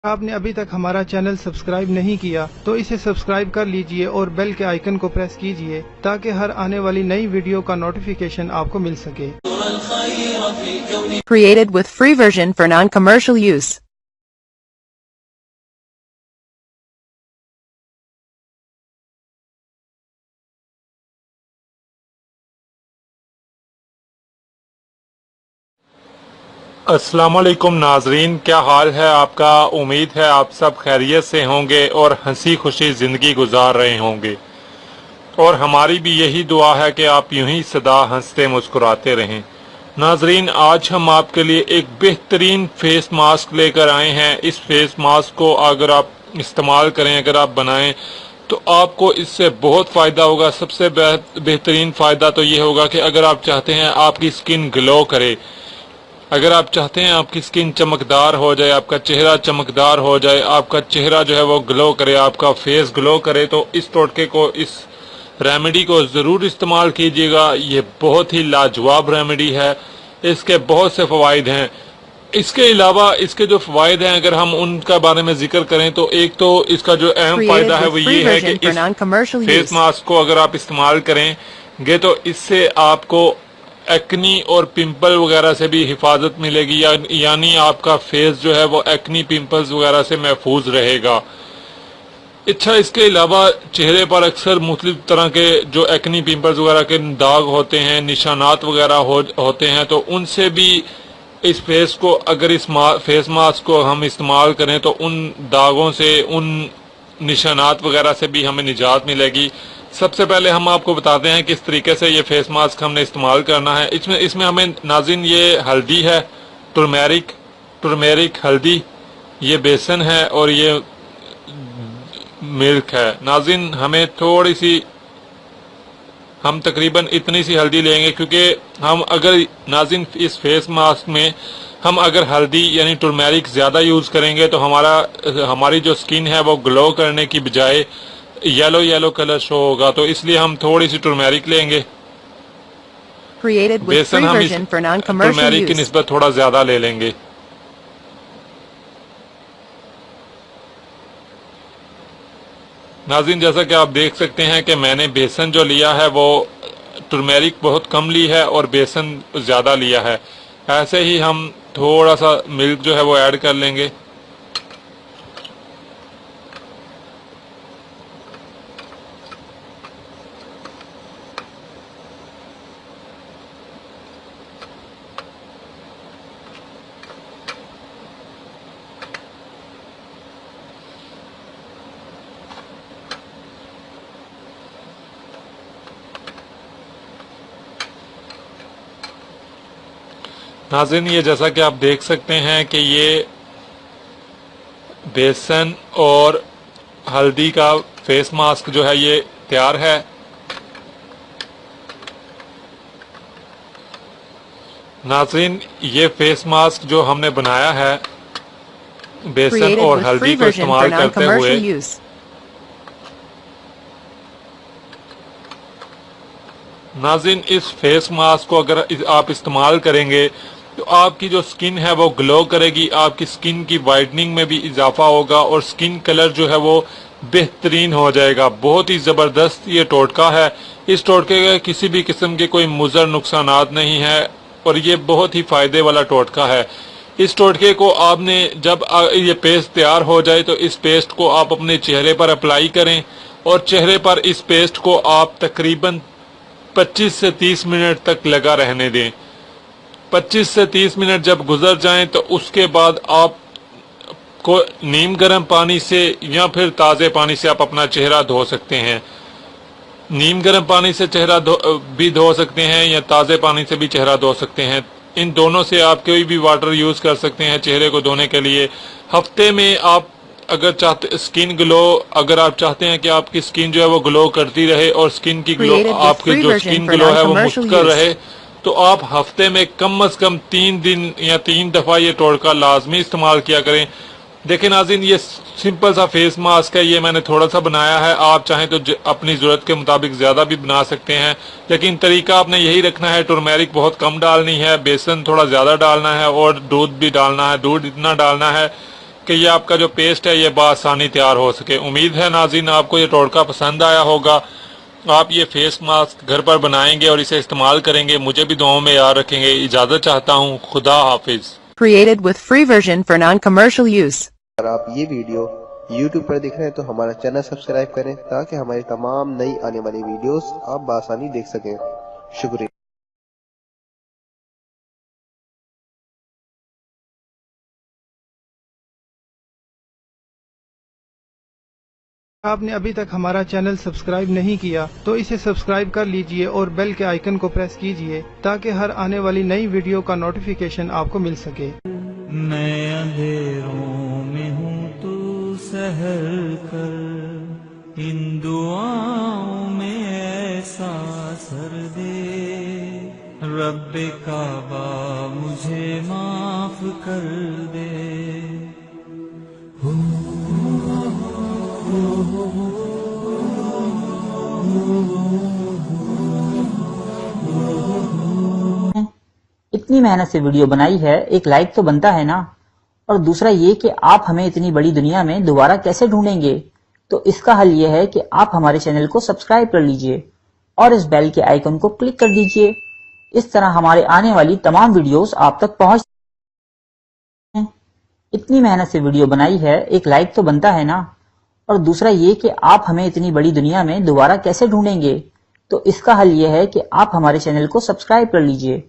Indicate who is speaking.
Speaker 1: आपने अभी तक हमारा चैनल सब्सक्राइब नहीं किया तो इसे सब्सक्राइब कर लीजिए और बेल के आइकन को प्रेस कीजिए ताकि हर आने वाली नई वीडियो का नोटिफिकेशन आपको मिल सके।
Speaker 2: Created with free version for non-commercial use.
Speaker 3: अस्सलामुअलैकुम नाजरीन, क्या हाल है आपका। उम्मीद है आप सब खैरियत से होंगे और हंसी खुशी ज़िंदगी गुजार रहे होंगे, और हमारी भी यही दुआ है कि आप यूं ही सदा हंसते मुस्कुराते रहें। नाजरीन, आज हम आपके लिए एक बेहतरीन फेस मास्क लेकर आए हैं। इस फेस मास्क को अगर आप इस्तेमाल करें, अगर आप बनाएं तो आपको इससे बहुत फ़ायदा होगा। सबसे बेहतरीन फ़ायदा तो ये होगा कि अगर आप चाहते हैं आपकी स्किन ग्लो करे, अगर आप चाहते हैं आपकी स्किन चमकदार हो जाए, आपका चेहरा चमकदार हो जाए, आपका चेहरा जो है वो ग्लो करे, आपका फेस ग्लो करे, तो इस टोटके को, इस रेमेडी को ज़रूर इस्तेमाल कीजिएगा। ये बहुत ही लाजवाब रेमेडी है, इसके बहुत से फ़वाइद हैं। इसके अलावा इसके जो फ़वाइद हैं अगर हम उनका बारे में जिक्र करें तो एक तो इसका जो अहम फ़ायदा है वो ये है कि इस फेस मास्क को अगर आप इस्तेमाल करेंगे तो इससे आपको एक्नी और पिंपल वगैरह से भी हिफाजत मिलेगी, यानी आपका फेस जो है वो एक्नी पिंपल्स वगैरह से महफूज रहेगा। अच्छा, इसके अलावा चेहरे पर अक्सर मुख्तलिफ तरह के जो एक्नी पिंपल्स वगैरह के दाग होते हैं, निशानात वगैरह होते हैं, तो उनसे भी इस फेस को, अगर इस फेस मास्क को हम इस्तेमाल करें तो उन दागों से, उन निशानात वगैरह से भी हमें निजात मिलेगी। सबसे पहले हम आपको बताते हैं किस तरीके से ये फेस मास्क हमने इस्तेमाल करना है। इसमें हमें नाज़रीन ये हल्दी है, टर्मेरिक हल्दी, ये बेसन है और ये मिल्क है। नाज़रीन, हमें थोड़ी सी, हम तकरीबन इतनी सी हल्दी लेंगे क्योंकि हम अगर नाज़रीन इस फेस मास्क में हम अगर हल्दी यानी टर्मेरिक ज़्यादा यूज़ करेंगे तो हमारी जो स्किन है वो ग्लो करने की बजाय येलो कलर शो होगा, तो इसलिए हम थोड़ी सी टर्मेरिक लेंगे। बेसन हम टर्मेरिक की निस्बत थोड़ा ज्यादा ले लेंगे। नाज़रीन, जैसा कि आप देख सकते हैं कि मैंने बेसन जो लिया है वो टर्मेरिक बहुत कम ली है और बेसन ज्यादा लिया है। ऐसे ही हम थोड़ा सा मिल्क जो है वो ऐड कर लेंगे। नाज़रीन, ये जैसा कि आप देख सकते हैं कि ये बेसन और हल्दी का फेस मास्क जो है ये तैयार है। नाज़रीन, ये फेस मास्क जो हमने बनाया है बेसन और हल्दी को इस्तेमाल करते हुए, नाज़रीन इस फेस मास्क को अगर आप इस्तेमाल करेंगे तो आपकी जो स्किन है वो ग्लो करेगी, आपकी स्किन की वाइटनिंग में भी इजाफा होगा और स्किन कलर जो है वो बेहतरीन हो जाएगा। बहुत ही ज़बरदस्त ये टोटका है। इस टोटके के किसी भी किस्म के कोई मुज़र नुकसानात नहीं है और ये बहुत ही फ़ायदे वाला टोटका है। इस टोटके को आपने जब ये पेस्ट तैयार हो जाए तो इस पेस्ट को आप अपने चेहरे पर अप्लाई करें और चेहरे पर इस पेस्ट को आप तकरीबन 25 से 30 मिनट तक लगा रहने दें। 25 से 30 मिनट जब गुजर जाएं तो उसके बाद आप को नीम गर्म पानी से या फिर ताज़े पानी से आप अपना चेहरा धो सकते हैं। नीम गर्म पानी से चेहरा भी धो सकते हैं या ताज़े पानी से भी चेहरा धो सकते हैं। इन दोनों से आप कोई भी वाटर यूज़ कर सकते हैं चेहरे को धोने के लिए। हफ्ते में आप अगर स्किन ग्लो, अगर आप चाहते हैं कि आपकी स्किन जो है वो ग्लो करती रहे और स्किन की ग्लो, आपकी जो स्किन ग्लो है वो मुस्कुर रहे, तो आप हफ्ते में कम से कम 3 दिन या 3 दफ़ा ये टोटका लाजमी इस्तेमाल किया करें। देखें नाज़रीन, ये सिंपल सा फेस मास्क है, ये मैंने थोड़ा सा बनाया है। आप चाहें तो अपनी ज़रूरत के मुताबिक ज़्यादा भी बना सकते हैं, लेकिन तरीका आपने यही रखना है। टर्मेरिक बहुत कम डालनी है, बेसन थोड़ा ज़्यादा डालना है और दूध भी डालना है। दूध इतना डालना है کہ یہ آپ کا جو پیسٹ ہے یہ بآسانی تیار ہو سکے۔ امید ہے ناظرین آپ کو یہ ٹوٹکا پسند آیا ہوگا، آپ یہ فیس ماسک گھر پر بنائیں گے اور اسے استعمال کریں گے۔ مجھے بھی دعاؤں میں یاد رکھیں گے۔ اجازت چاہتا ہوں، خدا حافظ۔
Speaker 2: Created with free version for non-commercial use.
Speaker 4: اگر آپ یہ ویڈیو YouTube پر دیکھ رہے ہیں تو ہمارا چینل سبسکرائب کریں تاکہ ہماری تمام نئی آنے والی ویڈیوز آپ بآسانی دیکھ سکیں۔ شکریہ۔
Speaker 1: آپ نے ابھی تک ہمارا چینل سبسکرائب نہیں کیا تو اسے سبسکرائب کر لیجئے اور بیل کے آئیکن کو پریس کیجئے تاکہ ہر آنے والی نئی ویڈیو کا نوٹیفیکیشن آپ کو مل سکے۔
Speaker 5: میں اندھیروں میں ہوں تو سحر کر، ان دعاؤں میں ایسا اثر دے، رب کعبہ مجھے معاف کر دے۔
Speaker 6: اتنی محنت سے ویڈیو بنائی ہے، ایک لائک تو بنتا ہے نا، اور دوسرا یہ کہ آپ ہمیں اتنی بڑی دنیا میں دوبارہ کیسے ڈھونڈیں گے؟ تو اس کا حل یہ ہے کہ آپ ہمارے چینل کو سبسکرائب کر لیجئے اور اس بیل کے آئیکن کو کلک کر دیجئے۔ اس طرح ہمارے آنے والی تمام ویڈیوز آپ تک پہنچ۔ اتنی محنت سے ویڈیو بنائی ہے، ایک لائک تو بنتا ہے نا، اور دوسرا یہ کہ آپ ہمیں اتنی بڑی دنیا میں دوبارہ کیسے ڈھونڈیں گے؟ تو اس کا حل یہ ہے کہ آپ ہمارے چینل کو سبسکرائب کر لیجئے